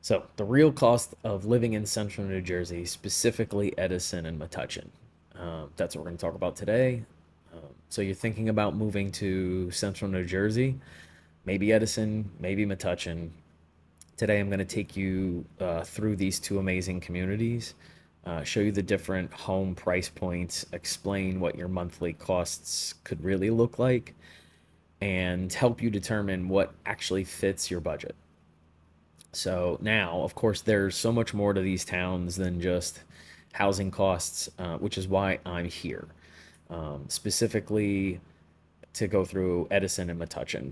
So, the real cost of living in central New Jersey, specifically Edison and Metuchen. That's what we're going to talk about today. So, you're thinking about moving to central New Jersey, maybe Edison, maybe Metuchen. Today, I'm going to take you through these two amazing communities, show you the different home price points, explain what your monthly costs could really look like, and help you determine what actually fits your budget. So now, of course, there's so much more to these towns than just housing costs, which is why I'm here, specifically to go through Edison and Metuchen,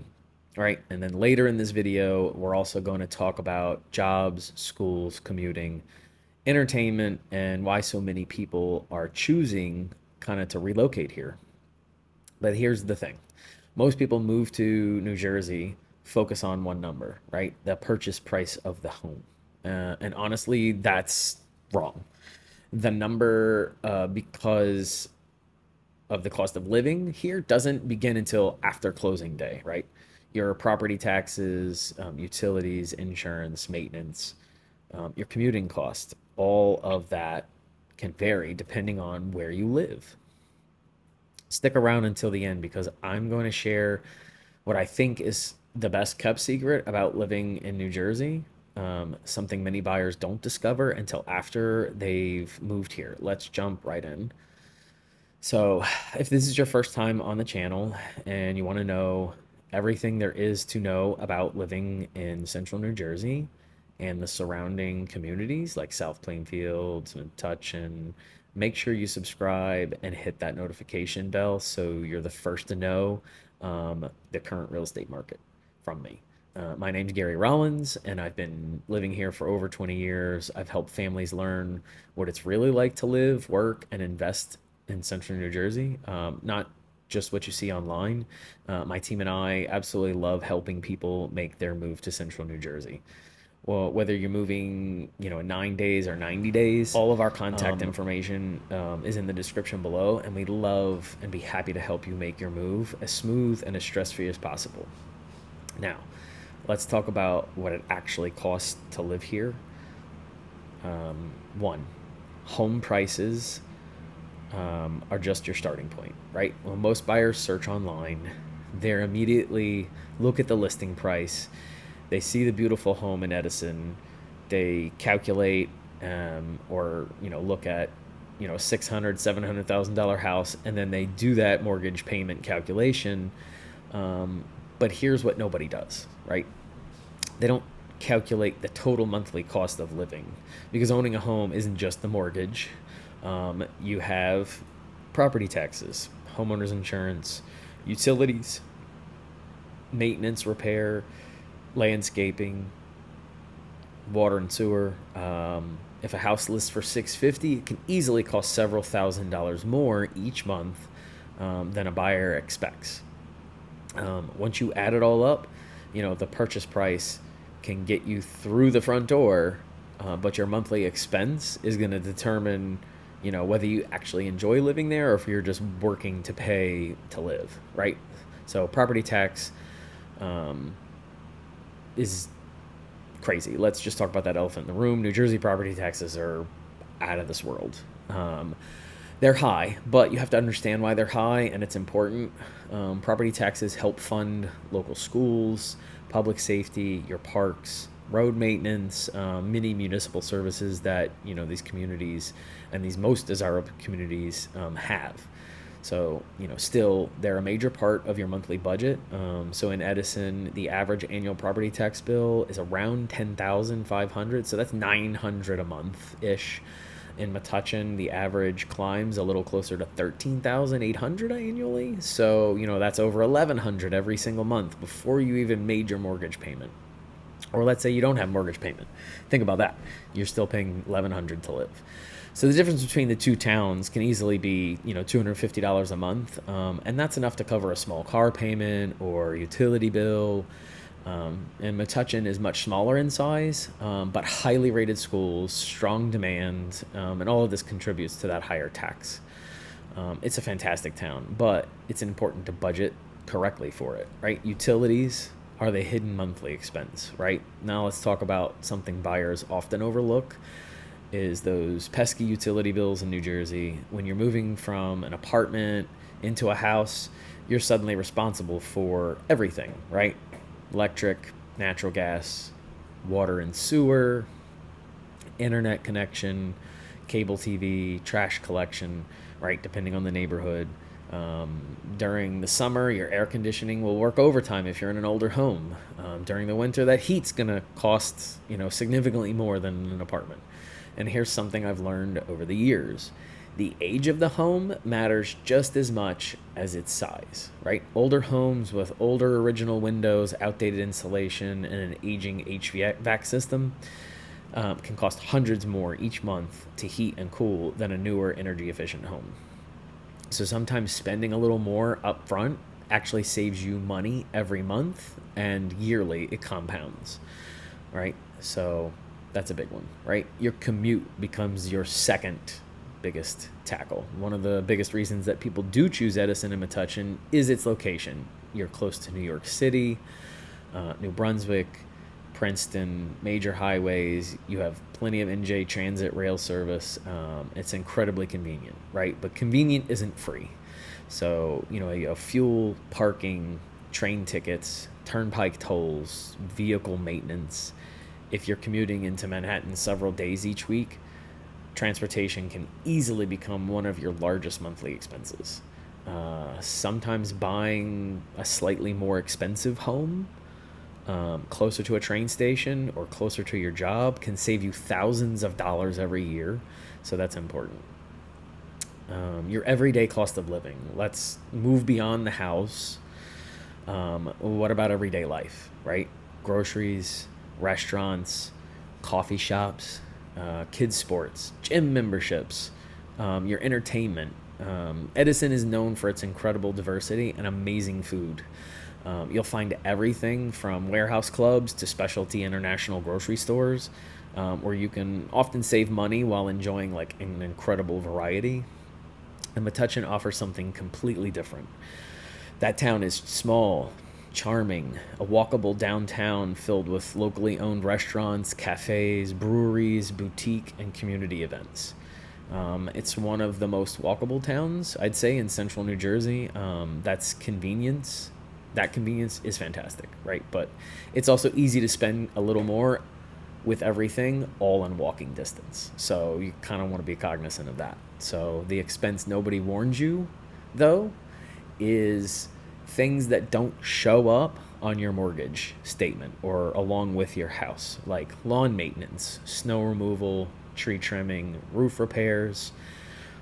right? And then later in this video, we're also going to talk about jobs, schools, commuting, entertainment, and why so many people are choosing kind of to relocate here. But here's the thing. Most people move to New Jersey, focus on one number, right? The purchase price of the home. And honestly, that's wrong. The number, because of the cost of living here, doesn't begin until after closing day, right? Your property taxes, utilities, insurance, maintenance, your commuting cost, all of that can vary depending on where you live. Stick around until the end because I'm going to share what I think is the best kept secret about living in New Jersey. Something many buyers don't discover until after they've moved here. Let's jump right in. So, if this is your first time on the channel and you want to know everything there is to know about living in central New Jersey and the surrounding communities like South Plainfield and Metuchen, make sure you subscribe and hit that notification bell so you're the first to know the current real estate market from me. My name's Gary Rollins, and I've been living here for over 20 years. I've helped families learn what it's really like to live, work, and invest in central New Jersey, not just what you see online. My team and I absolutely love helping people make their move to central New Jersey. Well, whether you're moving, in 9 days or 90 days, all of our contact information is in the description below, and we'd love and be happy to help you make your move as smooth and as stress-free as possible. Now, let's talk about what it actually costs to live here. One, home prices are just your starting point, right? When most buyers search online, they're immediately look at the listing price. They see the beautiful home in Edison. They calculate or look at $600,000, $700,000 house, and then they do that mortgage payment calculation. But here's what nobody does, right? They don't calculate the total monthly cost of living because owning a home isn't just the mortgage. You have property taxes, homeowners insurance, utilities, maintenance, repair, landscaping, water and sewer. If a house lists for $650, it can easily cost several $1,000s more each month than a buyer expects. Once you add it all up, the purchase price can get you through the front door, but your monthly expense is going to determine, whether you actually enjoy living there or if you're just working to pay to live, right? So property tax is crazy. Let's just talk about that elephant in the room. New Jersey property taxes are out of this world. They're high, but you have to understand why they're high, and it's important. Property taxes help fund local schools, public safety, your parks, road maintenance, many municipal services that these communities and these most desirable communities have. So still they're a major part of your monthly budget. So in Edison, the average annual property tax bill is around $10,500, so that's $900 a month ish. In Metuchen, the average climbs a little closer to $13,800 annually. So, that's over $1,100 every single month before you even made your mortgage payment. Or let's say you don't have mortgage payment. Think about that. You're still paying $1,100 to live. So the difference between the two towns can easily be, $250 a month. And that's enough to cover a small car payment or utility bill. And Metuchen is much smaller in size, but highly rated schools, strong demand, and all of this contributes to that higher tax. It's a fantastic town, but it's important to budget correctly for it, right? Utilities, are the hidden monthly expense, right? Now let's talk about something buyers often overlook is those pesky utility bills in New Jersey. When you're moving from an apartment into a house, you're suddenly responsible for everything, right? Electric, natural gas, water and sewer, internet connection, cable TV, trash collection, right? Depending on the neighborhood. During the summer, your air conditioning will work overtime if you're in an older home. During the winter, that heat's gonna cost significantly more than an apartment. And here's something I've learned over the years: the age of the home matters just as much as its size, right? Older homes with older original windows, outdated insulation, and an aging HVAC system can cost hundreds more each month to heat and cool than a newer energy efficient home. So sometimes spending a little more up front actually saves you money every month, and yearly it compounds, right? So that's a big one, right? Your commute becomes your second biggest tackle. One of the biggest reasons that people do choose Edison and Metuchen is its location. You're close to New York City, New Brunswick, Princeton, major highways. You have plenty of NJ transit rail service. It's incredibly convenient, right? But convenient isn't free. So, you have fuel, parking, train tickets, turnpike tolls, vehicle maintenance. If you're commuting into Manhattan several days each week, transportation can easily become one of your largest monthly expenses. Sometimes buying a slightly more expensive home closer to a train station or closer to your job can save you thousands of dollars every year. So that's important. Your everyday cost of living. Let's move beyond the house. What about everyday life, right? Groceries, restaurants, coffee shops, kids' sports, gym memberships, your entertainment. Edison is known for its incredible diversity and amazing food. You'll find everything from warehouse clubs to specialty international grocery stores, where you can often save money while enjoying like an incredible variety. And Metuchen offers something completely different. That town is small, charming, a walkable downtown filled with locally owned restaurants, cafes, breweries, boutique, and community events. It's one of the most walkable towns, I'd say, in central New Jersey. That's convenience. That convenience is fantastic, right? But it's also easy to spend a little more with everything all in walking distance. So you kind of want to be cognizant of that. So the expense nobody warns you, though, is things that don't show up on your mortgage statement or along with your house, like lawn maintenance, snow removal, tree trimming, roof repairs,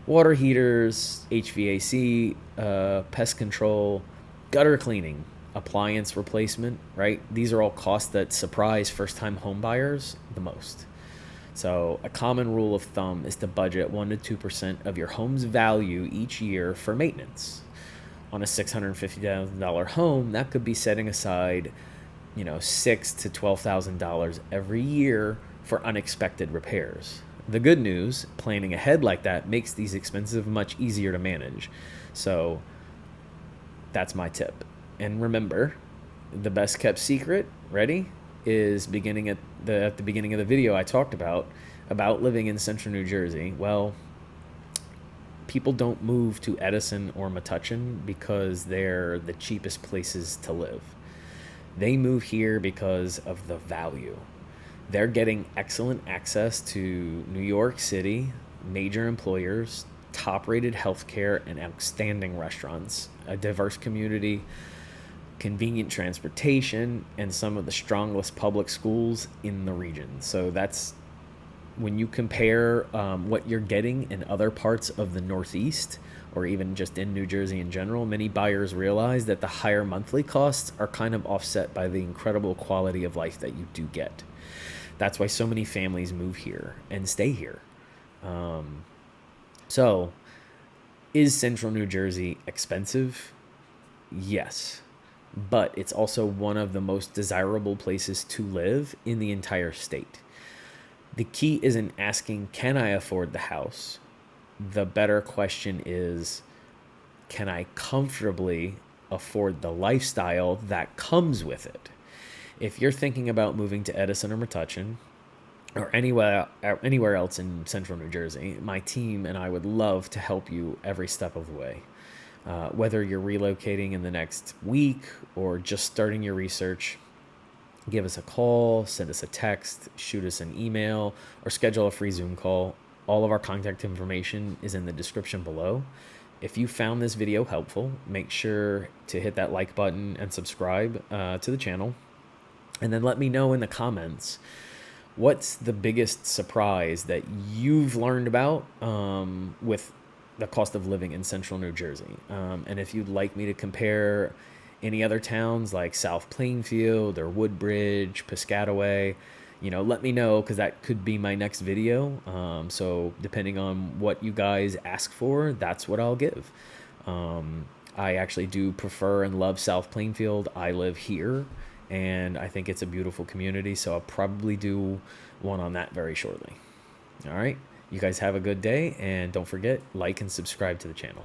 water heaters, HVAC, pest control, gutter cleaning, appliance replacement, right? These are all costs that surprise first-time home buyers the most. So a common rule of thumb is to budget 1 to 2% of your home's value each year for maintenance. On a $650,000 home, that could be setting aside, $6,000 to $12,000 every year for unexpected repairs. The good news, planning ahead like that makes these expenses much easier to manage. So that's my tip. And remember, the best kept secret, ready, is beginning at the beginning of the video I talked about living in central New Jersey. Well, people don't move to Edison or Metuchen because they're the cheapest places to live. They move here because of the value. They're getting excellent access to New York City, major employers, top-rated healthcare, and outstanding restaurants, a diverse community, convenient transportation, and some of the strongest public schools in the region. So that's when you compare what you're getting in other parts of the Northeast or even just in New Jersey in general, many buyers realize that the higher monthly costs are kind of offset by the incredible quality of life that you do get. That's why so many families move here and stay here. So, is central New Jersey expensive? Yes. But it's also one of the most desirable places to live in the entire state. The key isn't asking, can I afford the house? The better question is, can I comfortably afford the lifestyle that comes with it? If you're thinking about moving to Edison or Metuchen, or anywhere else in central New Jersey, my team and I would love to help you every step of the way. Whether you're relocating in the next week or just starting your research, give us a call, send us a text, shoot us an email, or schedule a free Zoom call. All of our contact information is in the description below. If you found this video helpful, make sure to hit that like button and subscribe to the channel. And then let me know in the comments, what's the biggest surprise that you've learned about with the cost of living in central New Jersey? And if you'd like me to compare any other towns like South Plainfield or Woodbridge, Piscataway, let me know, because that could be my next video. So depending on what you guys ask for, that's what I'll give. I actually do prefer and love South Plainfield. I live here, and I think it's a beautiful community, so I'll probably do one on that very shortly. All right, you guys have a good day, and don't forget, like and subscribe to the channel.